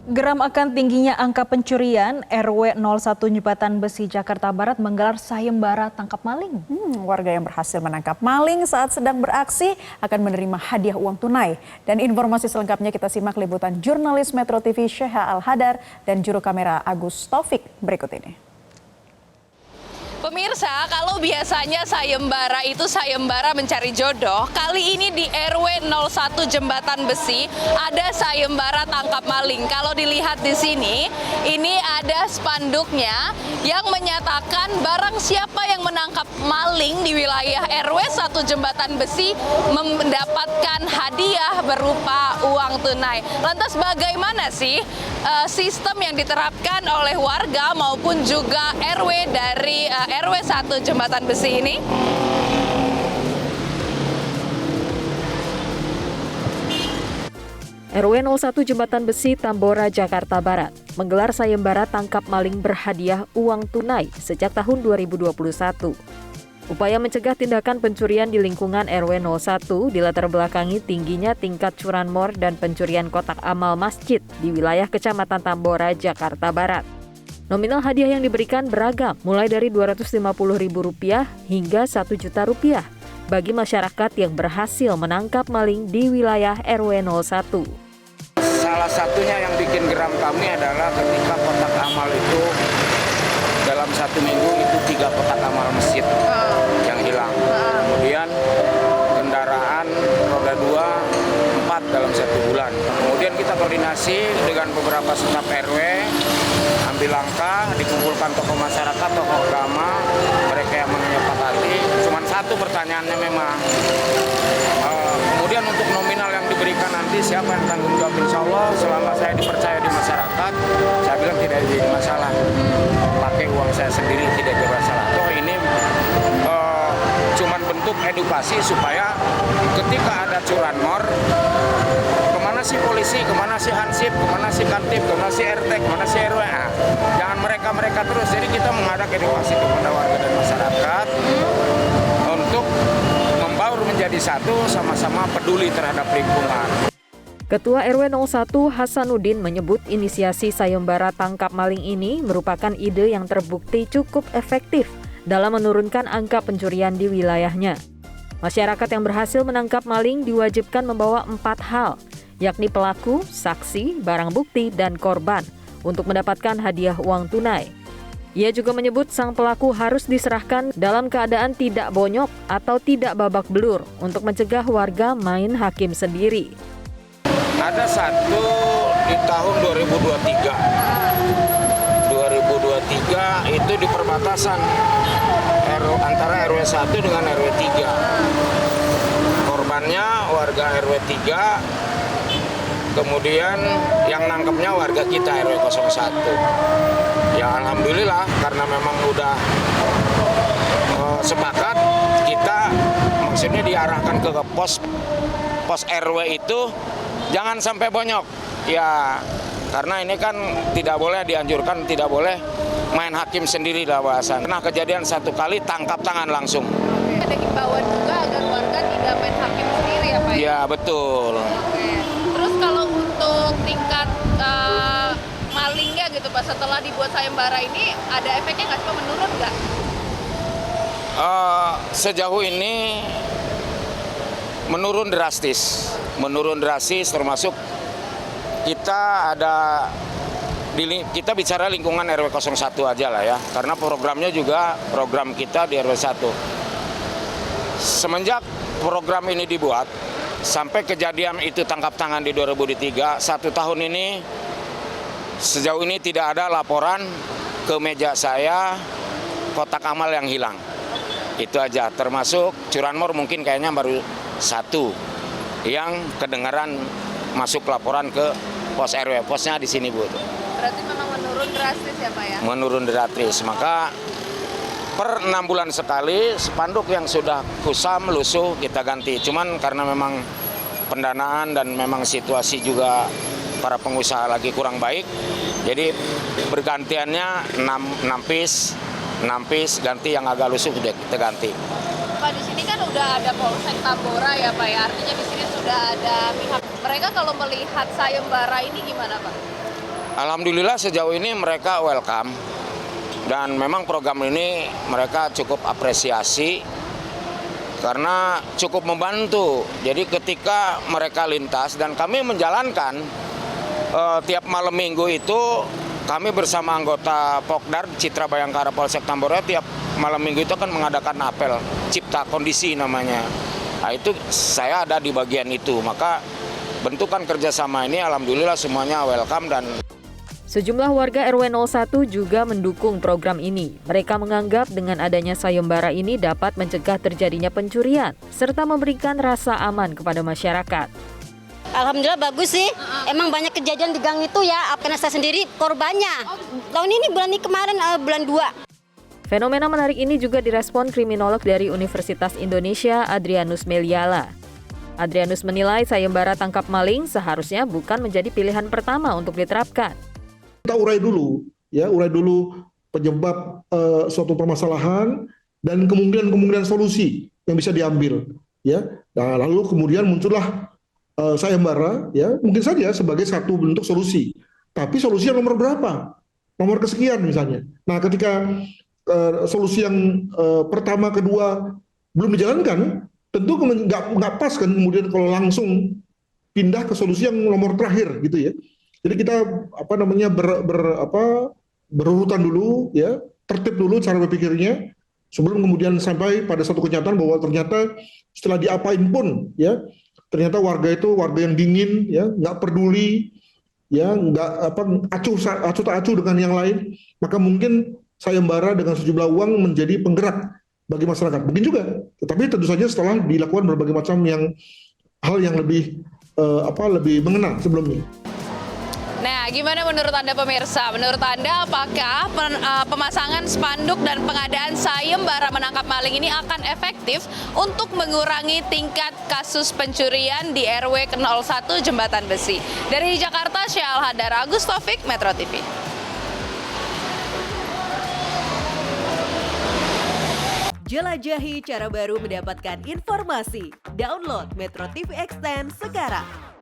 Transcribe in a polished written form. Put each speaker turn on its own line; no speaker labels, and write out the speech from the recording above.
Geram akan tingginya angka pencurian, RW 01 Jembatan Besi Jakarta Barat menggelar sayembara tangkap maling.
Warga yang berhasil menangkap maling saat sedang beraksi akan menerima hadiah uang tunai. Dan informasi selengkapnya kita simak liputan jurnalis Metro TV Sheha Al-Hadar dan juru kamera Agus Taufik berikut ini.
Pemirsa, kalau biasanya sayembara itu sayembara mencari jodoh, kali ini di RW 01 Jembatan Besi ada sayembara tangkap maling. Kalau dilihat di sini, ini ada spanduknya yang menyatakan barang siapa yang menangkap maling di wilayah RW 1 Jembatan Besi mendapatkan hadiah berupa uang tunai. Lantas bagaimana sih sistem yang diterapkan oleh warga maupun juga RW dari RW 1 Jembatan Besi ini?
RW 01 Jembatan Besi Tambora, Jakarta Barat menggelar sayembara tangkap maling berhadiah uang tunai sejak tahun 2021. Upaya mencegah tindakan pencurian di lingkungan RW 01 dilatar belakangi tingginya tingkat curanmor dan pencurian kotak amal masjid di wilayah Kecamatan Tambora, Jakarta Barat. Nominal hadiah yang diberikan beragam, mulai dari Rp250.000 hingga Rp1.000.000 bagi masyarakat yang berhasil menangkap maling di wilayah RW 01.
Salah satunya yang bikin geram kami adalah ketika kotak amal itu dalam 1 minggu itu 3 kotak amal masjid yang hilang. Kemudian kendaraan roda 2 4 dalam 1 bulan. Kemudian kita koordinasi dengan beberapa staf RW, ambil langkah, dikumpulkan tokoh masyarakat, tokoh agama, mereka yang menyepakati. Cuman satu pertanyaannya memang, kemudian untuk nominal yang diberikan nanti siapa yang tanggung jawab? Insya Allah selama saya dipercaya di masyarakat, saya bilang tidak jadi masalah. Pakai uang saya sendiri tidak jadi masalah. Toh ini cuman bentuk edukasi supaya ketika ada curanmor, kemana sih polisi, kemana sih hansip, kemana sih kantip, kemana sih RT, kemana sih RW. Jangan mereka terus. Jadi kita menghadap edukasi kepada warga dan masyarakat untuk membaur menjadi satu, sama-sama peduli terhadap lingkungan.
Ketua RW 01 Hasanuddin menyebut inisiasi sayembara tangkap maling ini merupakan ide yang terbukti cukup efektif dalam menurunkan angka pencurian di wilayahnya. Masyarakat yang berhasil menangkap maling diwajibkan membawa 4 hal, yakni pelaku, saksi, barang bukti, dan korban untuk mendapatkan hadiah uang tunai. Ia juga menyebut sang pelaku harus diserahkan dalam keadaan tidak bonyok atau tidak babak belur untuk mencegah warga main hakim sendiri.
Ada satu di tahun 2023. 2023 itu di perbatasan antara RW 1 dengan RW 3. Korbannya warga RW 3, kemudian yang nangkepnya warga kita RW 01. Ya alhamdulillah karena memang udah sepakat, kita maksudnya diarahkan ke pos RW itu jangan sampai bonyok. Ya karena ini kan tidak boleh dianjurkan, tidak boleh main hakim sendiri lah bahasan. Nah kejadian 1 kali tangkap tangan langsung.
Ada himbauan juga agar warga tidak main hakim sendiri ya Pak?
Ya betul.
Oke. Terus kalau untuk tingkat malingnya gitu Pak, setelah dibuat sayembara ini ada efeknya nggak sih, menurun nggak?
Sejauh ini menurun drastis termasuk kita bicara lingkungan RW 01 aja lah ya, karena programnya juga program kita di RW 1. Semenjak program ini dibuat, sampai kejadian itu tangkap tangan di 2003, 1 tahun ini, sejauh ini tidak ada laporan ke meja saya kotak amal yang hilang. Itu aja, termasuk curanmor mungkin kayaknya baru 1 yang kedengaran masuk laporan ke pos RW, posnya di sini Bu.
Berarti memang menurun drastis ya Pak ya?
Menurun drastis, maka per 6 bulan sekali spanduk yang sudah kusam, lusuh kita ganti. Cuman karena memang pendanaan dan memang situasi juga para pengusaha lagi kurang baik, jadi bergantiannya 6 piece ganti yang agak lusuh kita ganti.
Pak, di sini kan udah ada Polsek Tambora ya Pak ya, artinya di sini sudah ada pihak. Mereka kalau melihat sayembara ini gimana Pak?
Alhamdulillah sejauh ini mereka welcome dan memang program ini mereka cukup apresiasi karena cukup membantu. Jadi ketika mereka lintas dan kami menjalankan tiap malam minggu itu kami bersama anggota Pokdar Citra Bayangkara Polsek Tambora tiap malam minggu itu kan mengadakan apel cipta kondisi namanya. Nah itu saya ada di bagian itu, maka bentukan kerjasama ini alhamdulillah semuanya welcome dan
Sejumlah warga RW 01 juga mendukung program ini. Mereka menganggap dengan adanya sayembara ini dapat mencegah terjadinya pencurian, serta memberikan rasa aman kepada masyarakat.
Alhamdulillah bagus sih, emang banyak kejadian di gang itu ya, karena saya sendiri korbannya. Tahun ini bulan ini kemarin bulan 2.
Fenomena menarik ini juga direspon kriminolog dari Universitas Indonesia, Adrianus Meliala. Adrianus menilai sayembara tangkap maling seharusnya bukan menjadi pilihan pertama untuk diterapkan.
Kita urai dulu penyebab suatu permasalahan dan kemungkinan solusi yang bisa diambil, ya. Nah, lalu kemudian muncullah sayembara, ya, mungkin saja sebagai satu bentuk solusi. Tapi solusi yang nomor berapa? Nomor kesekian misalnya. Nah, ketika solusi yang pertama, kedua belum dijalankan, tentu nggak pas kan kemudian kalau langsung pindah ke solusi yang nomor terakhir gitu ya. Jadi kita berurutan dulu, ya, tertib dulu cara berpikirnya sebelum kemudian sampai pada satu kenyataan bahwa ternyata setelah diapain pun, ya, ternyata warga itu warga yang dingin, ya, nggak peduli, ya, nggak acuh tak acuh dengan yang lain, maka mungkin sayembara dengan sejumlah uang menjadi penggerak bagi masyarakat. Mungkin juga, tetapi tentu saja setelah dilakukan berbagai macam hal yang lebih mengena sebelumnya.
Nah, gimana menurut Anda pemirsa? Menurut Anda apakah pemasangan spanduk dan pengadaan sayembara menangkap maling ini akan efektif untuk mengurangi tingkat kasus pencurian di RW 01 Jembatan Besi? Dari Jakarta, Syahal Hadar, Agus Taufik, Metro TV.
Jelajahi cara baru mendapatkan informasi. Download Metro TV Extend sekarang.